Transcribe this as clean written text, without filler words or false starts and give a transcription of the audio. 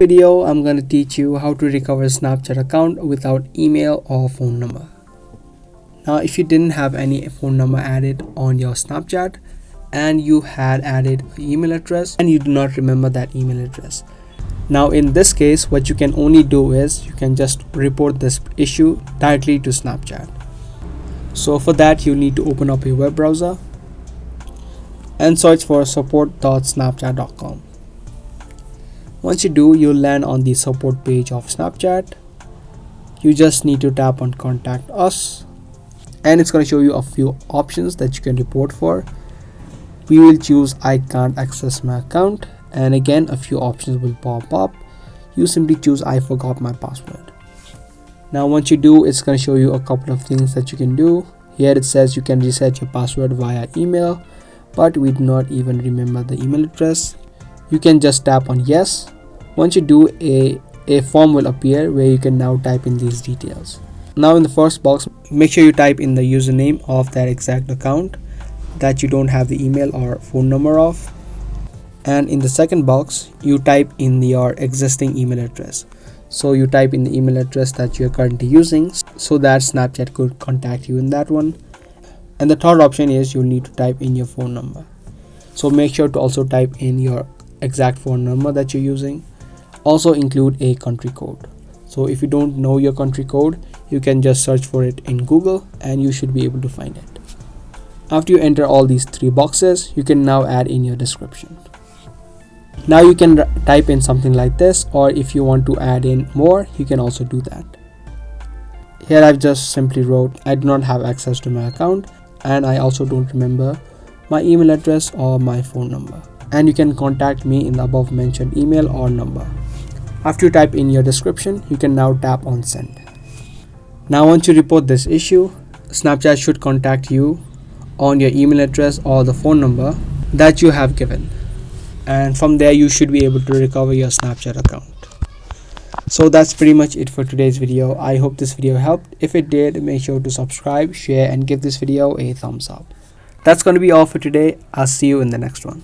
Video, I'm going to teach you how to recover a Snapchat account without email or phone number. Now, if you didn't have any phone number added on your Snapchat and you had added an email address and you do not remember that email address. Now, in this case, what you can only do is you can just report this issue directly to Snapchat. So for that, you need to open up your web browser and search for support.snapchat.com. Once you do, you'll land on the support page of Snapchat. You just need to tap on contact us and it's going to show you a few options that you can report for. We will choose I can't access my account, and again a few options will pop up. You simply choose I forgot my password. Now once you do, it's going to show you a couple of things that you can do. Here it says you can reset your password via email, but we do not even remember the email address. You can just tap on yes. Once you do, a form will appear where you can now type in these details. Now in the first box, make sure you type in the username of that exact account that you don't have the email or phone number of. And in the second box, you type in your existing email address. So you type in the email address that you're currently using so that Snapchat could contact you in that one. And the third option is you'll need to type in your phone number. So make sure to also type in your exact phone number that you're using. Also include a country code. So if you don't know your country code, you can just search for it in Google and you should be able to find it. After you enter all these three boxes, you can now add in your description. Now you can type in something like this, or if you want to add in more, you can also do that. Here I've just simply wrote I do not have access to my account and I also don't remember my email address or my phone number. And you can contact me in the above mentioned email or number. After you type in your description, you can now tap on send. Now once you report this issue, Snapchat should contact you on your email address or the phone number that you have given. And from there you should be able to recover your Snapchat account. So that's pretty much it for today's video. I hope this video helped. If it did, make sure to subscribe, share and give this video a thumbs up. That's going to be all for today. I'll see you in the next one.